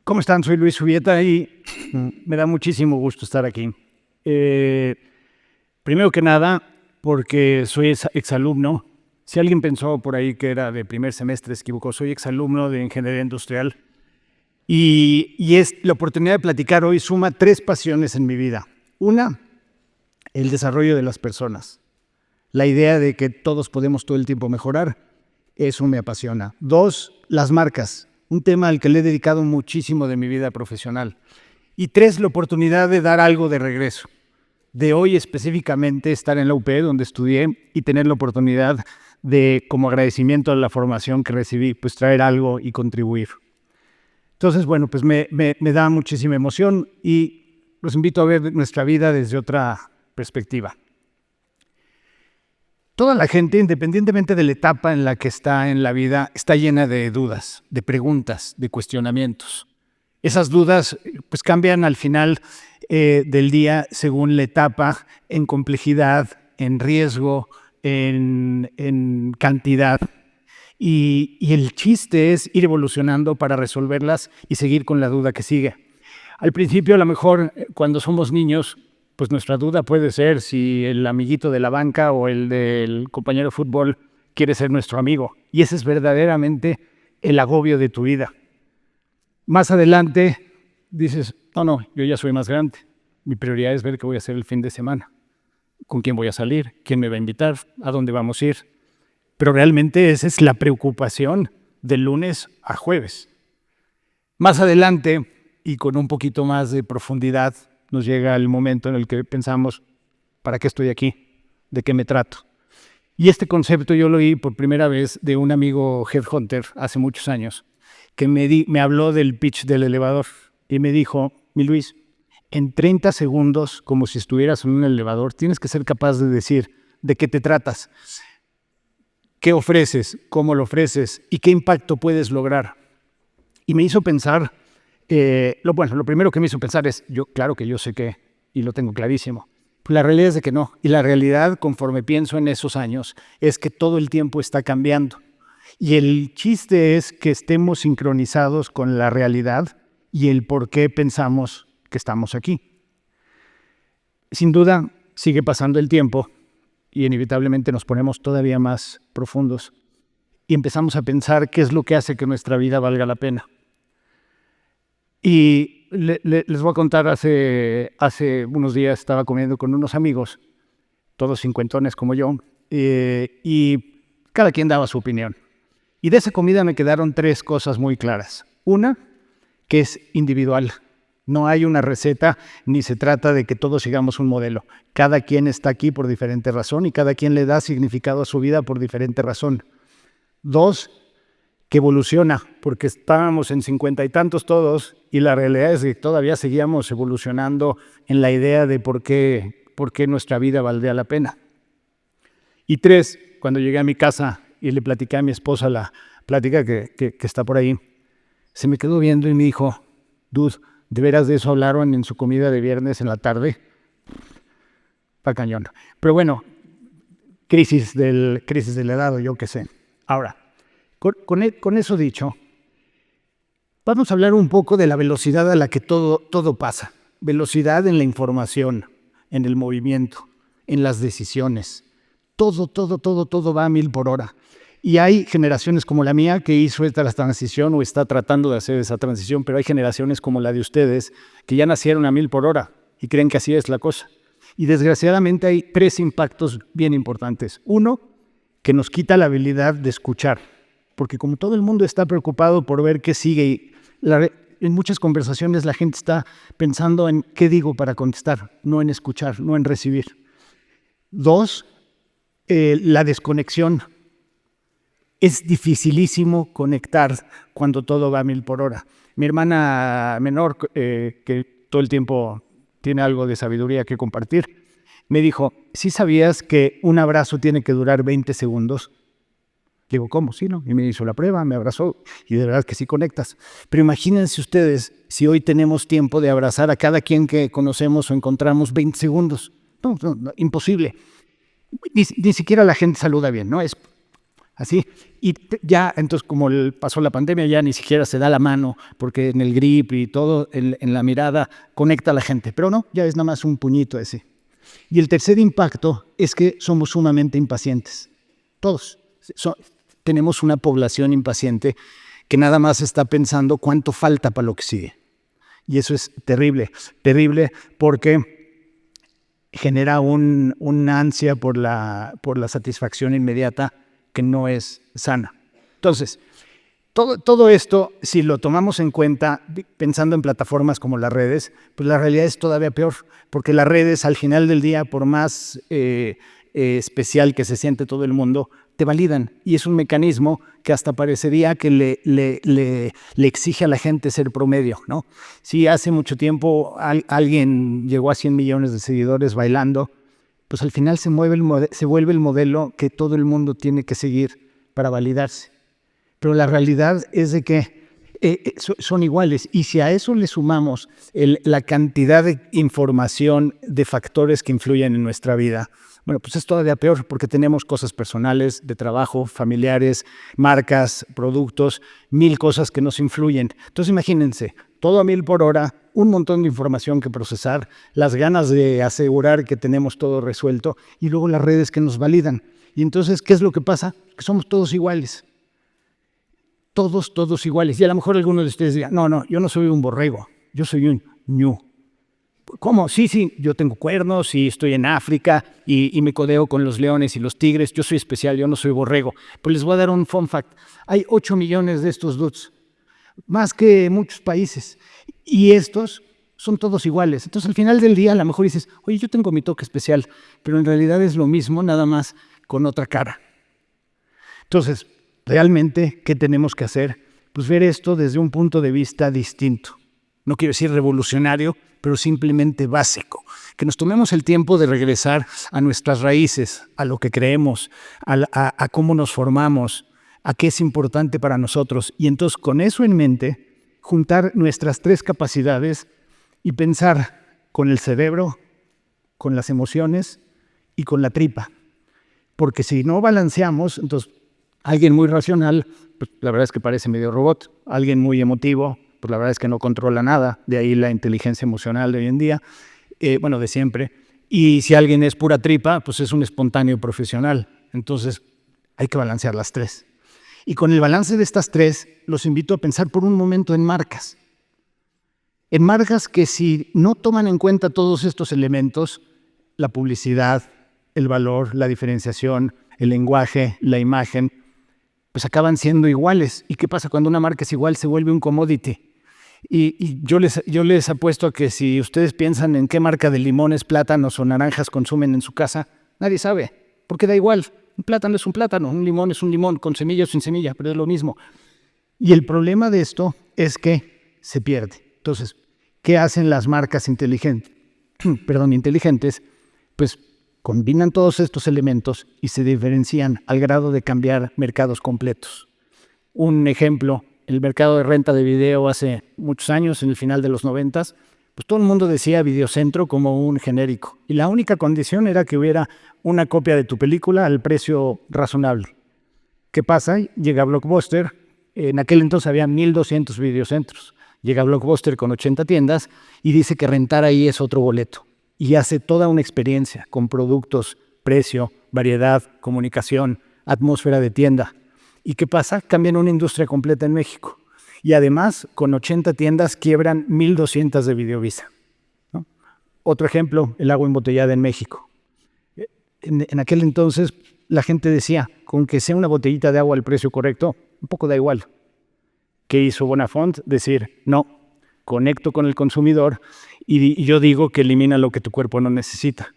¿Cómo están? Soy Luis Subieta y me da muchísimo gusto estar aquí. Primero que nada, porque soy exalumno. Si alguien pensó por ahí que era de primer semestre, se equivocó. Soy exalumno de Ingeniería Industrial y es la oportunidad de platicar hoy suma 3 pasiones en mi vida. Una, el desarrollo de las personas. La idea de que todos podemos todo el tiempo mejorar, eso me apasiona. 2, las marcas. Un tema al que le he dedicado muchísimo de mi vida profesional. Y 3, la oportunidad de dar algo de regreso. De hoy específicamente estar en la UP, donde estudié, y tener la oportunidad de, como agradecimiento a la formación que recibí, pues traer algo y contribuir. Entonces, bueno, pues me da muchísima emoción y los invito a ver nuestra vida desde otra perspectiva. Toda la gente, independientemente de la etapa en la que está en la vida, está llena de dudas, de preguntas, de cuestionamientos. Esas dudas pues cambian al final del día según la etapa, en complejidad, en riesgo, en cantidad. Y el chiste es ir evolucionando para resolverlas y seguir con la duda que sigue. Al principio, a lo mejor, cuando somos niños, pues nuestra duda puede ser si el amiguito de la banca o el del compañero de fútbol quiere ser nuestro amigo. Y ese es verdaderamente el agobio de tu vida. Más adelante dices, no, yo ya soy más grande. Mi prioridad es ver qué voy a hacer el fin de semana. ¿Con quién voy a salir? ¿Quién me va a invitar? ¿A dónde vamos a ir? Pero realmente esa es la preocupación de lunes a jueves. Más adelante, y con un poquito más de profundidad, nos llega el momento en el que pensamos, ¿para qué estoy aquí? ¿De qué me trato? Y este concepto yo lo oí por primera vez de un amigo headhunter hace muchos años, que me habló del pitch del elevador y me dijo, mi Luis, en 30 segundos, como si estuvieras en un elevador, tienes que ser capaz de decir de qué te tratas, qué ofreces, cómo lo ofreces y qué impacto puedes lograr. Y me hizo pensar, lo primero que me hizo pensar es, claro que yo sé qué, y lo tengo clarísimo. La realidad es de que no. Y la realidad, conforme pienso en esos años, es que todo el tiempo está cambiando. Y el chiste es que estemos sincronizados con la realidad y el por qué pensamos que estamos aquí. Sin duda, sigue pasando el tiempo y inevitablemente nos ponemos todavía más profundos y empezamos a pensar qué es lo que hace que nuestra vida valga la pena. Y les voy a contar, hace unos días estaba comiendo con unos amigos, todos cincuentones como yo, y cada quien daba su opinión. Y de esa comida me quedaron 3 cosas muy claras. Una, que es individual. No hay una receta, ni se trata de que todos sigamos un modelo. Cada quien está aquí por diferente razón y cada quien le da significado a su vida por diferente razón. 2, que evoluciona, porque estábamos en 50 y tantos todos y la realidad es que todavía seguíamos evolucionando en la idea de por qué nuestra vida valdría la pena. Y 3, cuando llegué a mi casa y le platiqué a mi esposa la plática que está por ahí, se me quedó viendo y me dijo, dude, ¿de veras de eso hablaron en su comida de viernes en la tarde? Pa' cañón. Pero bueno, crisis del edad o yo qué sé. Ahora, con eso dicho, vamos a hablar un poco de la velocidad a la que todo pasa. Velocidad en la información, en el movimiento, en las decisiones. Todo va a 1000 por hora. Y hay generaciones como la mía que hizo esta transición o está tratando de hacer esa transición, pero hay generaciones como la de ustedes que ya nacieron a 1000 por hora y creen que así es la cosa. Y desgraciadamente hay 3 impactos bien importantes. Uno, que nos quita la habilidad de escuchar, porque como todo el mundo está preocupado por ver qué sigue, en muchas conversaciones la gente está pensando en qué digo para contestar, no en escuchar, no en recibir. 2, la desconexión. Es dificilísimo conectar cuando todo va a 1000 por hora. Mi hermana menor, que todo el tiempo tiene algo de sabiduría que compartir, me dijo, ¿sí sabías que un abrazo tiene que durar 20 segundos? Digo, ¿cómo? Sí, ¿no? Y me hizo la prueba, me abrazó y de verdad que sí conectas. Pero imagínense ustedes si hoy tenemos tiempo de abrazar a cada quien que conocemos o encontramos 20 segundos. No, imposible. Ni siquiera la gente saluda bien, ¿no? Es así. Y ya, entonces, como pasó la pandemia, ya ni siquiera se da la mano, porque en el grip y todo, en la mirada, conecta a la gente. Pero no, ya es nada más un puñito ese. Y el tercer impacto es que somos sumamente impacientes. Todos. Tenemos una población impaciente que nada más está pensando cuánto falta para lo que sigue. Y eso es terrible, terrible porque genera una ansia por la satisfacción inmediata que no es sana. Entonces, todo esto, si lo tomamos en cuenta pensando en plataformas como las redes, pues la realidad es todavía peor, porque las redes al final del día, por más especial que se siente todo el mundo, te validan, y es un mecanismo que hasta parecería que le exige a la gente ser promedio, ¿no? Si hace mucho tiempo alguien llegó a 100 millones de seguidores bailando, pues al final se vuelve el modelo que todo el mundo tiene que seguir para validarse. Pero la realidad es de que son iguales, y si a eso le sumamos la cantidad de información, de factores que influyen en nuestra vida, bueno, pues es todavía peor, porque tenemos cosas personales, de trabajo, familiares, marcas, productos, 1000 cosas que nos influyen. Entonces imagínense, todo a 1000 por hora, un montón de información que procesar, las ganas de asegurar que tenemos todo resuelto, y luego las redes que nos validan. Y entonces, ¿qué es lo que pasa? Que somos todos iguales. Todos iguales. Y a lo mejor algunos de ustedes digan, no, yo no soy un borrego, yo soy un ñu. ¿Cómo? Sí, yo tengo cuernos y estoy en África y me codeo con los leones y los tigres. Yo soy especial, yo no soy borrego. Pues les voy a dar un fun fact. Hay 8 millones de estos dudes, más que muchos países. Y estos son todos iguales. Entonces, al final del día, a lo mejor dices, oye, yo tengo mi toque especial, pero en realidad es lo mismo, nada más con otra cara. Entonces, realmente, ¿qué tenemos que hacer? Pues ver esto desde un punto de vista distinto. No quiero decir revolucionario, pero simplemente básico. Que nos tomemos el tiempo de regresar a nuestras raíces, a lo que creemos, a cómo nos formamos, a qué es importante para nosotros. Y entonces, con eso en mente, juntar nuestras 3 capacidades y pensar con el cerebro, con las emociones y con la tripa. Porque si no balanceamos, entonces alguien muy racional, pues la verdad es que parece medio robot. Alguien muy emotivo, pues la verdad es que no controla nada. De ahí la inteligencia emocional de hoy en día, de siempre. Y si alguien es pura tripa, pues es un espontáneo profesional. Entonces hay que balancear las 3. Y con el balance de estas 3, los invito a pensar por un momento en marcas. En marcas que, si no toman en cuenta todos estos elementos, la publicidad, el valor, la diferenciación, el lenguaje, la imagen, pues acaban siendo iguales. ¿Y qué pasa cuando una marca es igual? Se vuelve un commodity. Y yo les apuesto a que si ustedes piensan en qué marca de limones, plátanos o naranjas consumen en su casa, nadie sabe, porque da igual. Un plátano es un plátano, un limón es un limón, con semilla o sin semilla, pero es lo mismo. Y el problema de esto es que se pierde. Entonces, ¿qué hacen las marcas inteligentes? Pues combinan todos estos elementos y se diferencian al grado de cambiar mercados completos. Un ejemplo, el mercado de renta de video hace muchos años, en el final de los 90s, pues todo el mundo decía Videocentro como un genérico. Y la única condición era que hubiera una copia de tu película al precio razonable. ¿Qué pasa? Llega Blockbuster. En aquel entonces había 1,200 videocentros. Llega Blockbuster con 80 tiendas y dice que rentar ahí es otro boleto. Y hace toda una experiencia con productos, precio, variedad, comunicación, atmósfera de tienda. ¿Y qué pasa? Cambian una industria completa en México. Y además, con 80 tiendas quiebran 1,200 de Videovisa, ¿no? Otro ejemplo, el agua embotellada en México. En aquel entonces la gente decía, con que sea una botellita de agua al precio correcto, un poco da igual. ¿Qué hizo Bonafont? Decir, no, conecto con el consumidor y yo digo que elimina lo que tu cuerpo no necesita.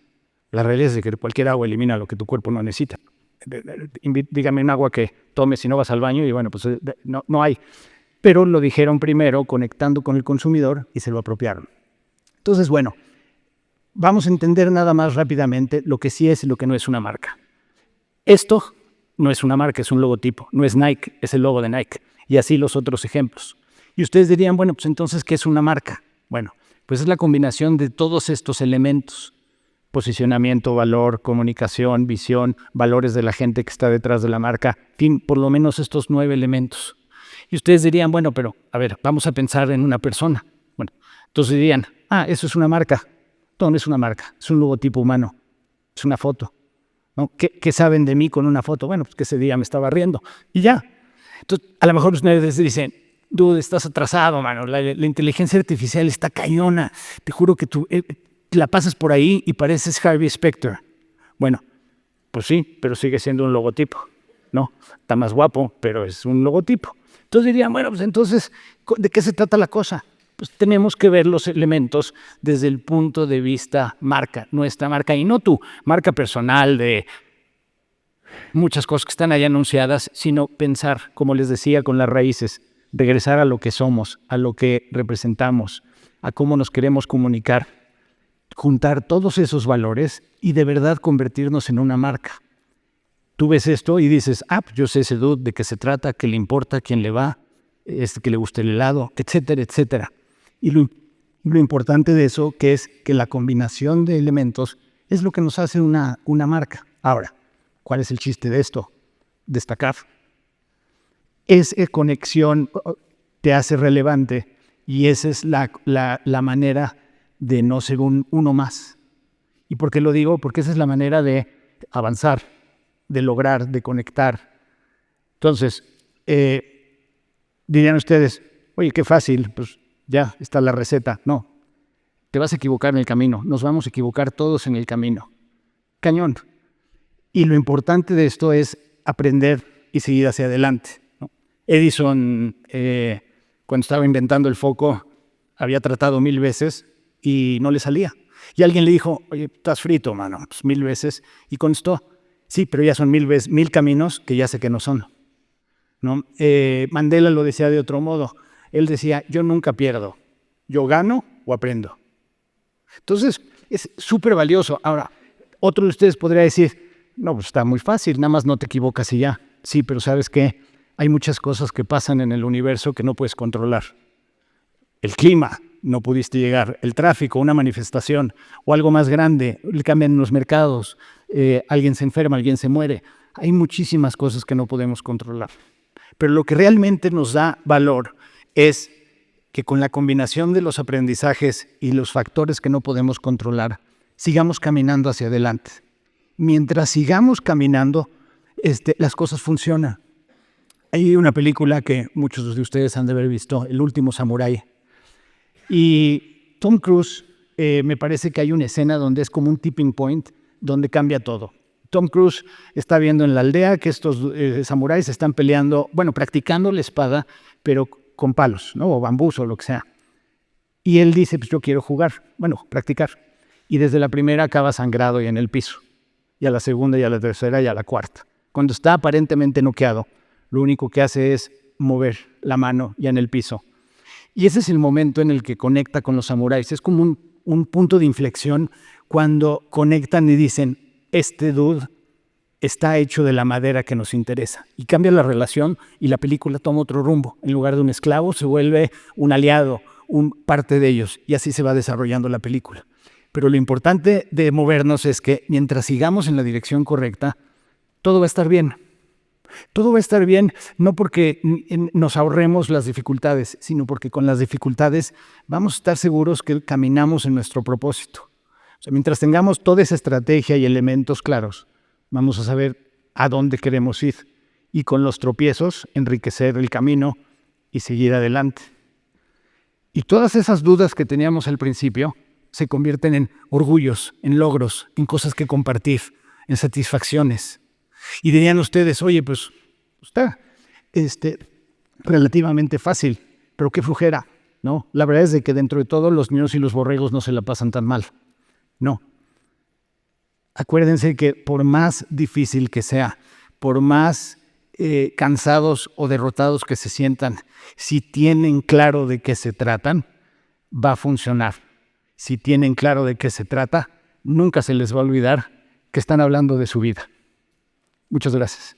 La realidad es que cualquier agua elimina lo que tu cuerpo no necesita. Dígame un agua que tomes si no vas al baño y bueno, pues no hay. Pero lo dijeron primero conectando con el consumidor y se lo apropiaron. Entonces, bueno, vamos a entender nada más rápidamente lo que sí es y lo que no es una marca. Esto no es una marca, es un logotipo. No es Nike, es el logo de Nike. Y así los otros ejemplos. Y ustedes dirían, bueno, pues entonces, ¿qué es una marca? Bueno, pues es la combinación de todos estos elementos. posicionamiento, valor, comunicación, visión, valores de la gente que está detrás de la marca, en fin, por lo menos estos 9 elementos. Y ustedes dirían, bueno, pero a ver, vamos a pensar en una persona. Bueno, entonces dirían, eso es una marca. No, no es una marca, es un logotipo humano, es una foto, ¿no? ¿Qué saben de mí con una foto? Bueno, pues que ese día me estaba riendo y ya. Entonces, a lo mejor ustedes dicen, dude, estás atrasado, mano, la inteligencia artificial está cañona, te juro que tú la pasas por ahí y pareces Harvey Specter. Bueno, pues sí, pero sigue siendo un logotipo, ¿no? Está más guapo, pero es un logotipo. Entonces dirían, bueno, pues entonces, ¿de qué se trata la cosa? Pues tenemos que ver los elementos desde el punto de vista marca, nuestra marca, y no tu marca personal de muchas cosas que están ahí anunciadas, sino pensar, como les decía, con las raíces, regresar a lo que somos, a lo que representamos, a cómo nos queremos comunicar, juntar todos esos valores y de verdad convertirnos en una marca. Tú ves esto y dices, pues yo sé ese dude, de qué se trata, qué le importa, quién le va, que le guste el helado, etcétera, etcétera. Y lo importante de eso que es que la combinación de elementos es lo que nos hace una marca. Ahora, ¿cuál es el chiste de esto? Destacar. Esa conexión te hace relevante y esa es la manera de no ser uno más. ¿Y por qué lo digo? Porque esa es la manera de avanzar, de lograr, de conectar. Entonces, dirían ustedes, oye, qué fácil, pues ya está la receta. No, te vas a equivocar en el camino, nos vamos a equivocar todos en el camino. Cañón. Y lo importante de esto es aprender y seguir hacia adelante, ¿no? Edison, cuando estaba inventando el foco, había tratado 1000 veces y no le salía. Y alguien le dijo, oye, estás frito, mano, pues 1000 veces. Y contestó, sí, pero ya son 1000 caminos que ya sé que no son, ¿no? Mandela lo decía de otro modo. Él decía, yo nunca pierdo, yo gano o aprendo. Entonces, es súper valioso. Ahora, otro de ustedes podría decir, no, pues está muy fácil, nada más no te equivocas y ya. Sí, pero ¿sabes qué? Hay muchas cosas que pasan en el universo que no puedes controlar. El clima, no pudiste llegar. El tráfico, una manifestación o algo más grande, el cambio en los mercados, alguien se enferma, alguien se muere. Hay muchísimas cosas que no podemos controlar. Pero lo que realmente nos da valor es que con la combinación de los aprendizajes y los factores que no podemos controlar, sigamos caminando hacia adelante. Mientras sigamos caminando, las cosas funcionan. Hay una película que muchos de ustedes han de haber visto, El último samurái. Y Tom Cruise, me parece que hay una escena donde es como un tipping point, donde cambia todo. Tom Cruise está viendo en la aldea que estos samuráis están peleando, bueno, practicando la espada, pero con palos, ¿no? O bambús o lo que sea. Y él dice, pues yo quiero jugar, bueno, practicar. Y desde la primera acaba sangrado y en el piso. Y a la segunda, y a la tercera, y a la cuarta. Cuando está aparentemente noqueado, lo único que hace es mover la mano ya en el piso. Y ese es el momento en el que conecta con los samuráis. Es como un punto de inflexión cuando conectan y dicen, este dude está hecho de la madera que nos interesa. Y cambia la relación y la película toma otro rumbo. En lugar de un esclavo se vuelve un aliado, parte de ellos. Y así se va desarrollando la película. Pero lo importante de movernos es que mientras sigamos en la dirección correcta, todo va a estar bien. Todo va a estar bien no porque nos ahorremos las dificultades, sino porque con las dificultades vamos a estar seguros que caminamos en nuestro propósito. O sea, mientras tengamos toda esa estrategia y elementos claros, vamos a saber a dónde queremos ir y con los tropiezos enriquecer el camino y seguir adelante. Y todas esas dudas que teníamos al principio se convierten en orgullos, en logros, en cosas que compartir, en satisfacciones. Y dirían ustedes, oye, pues está relativamente fácil, pero qué flojera, ¿no? La verdad es de que dentro de todo los niños y los borregos no se la pasan tan mal. No. Acuérdense que por más difícil que sea, por más cansados o derrotados que se sientan, si tienen claro de qué se tratan, va a funcionar. Si tienen claro de qué se trata, nunca se les va a olvidar que están hablando de su vida. Muchas gracias.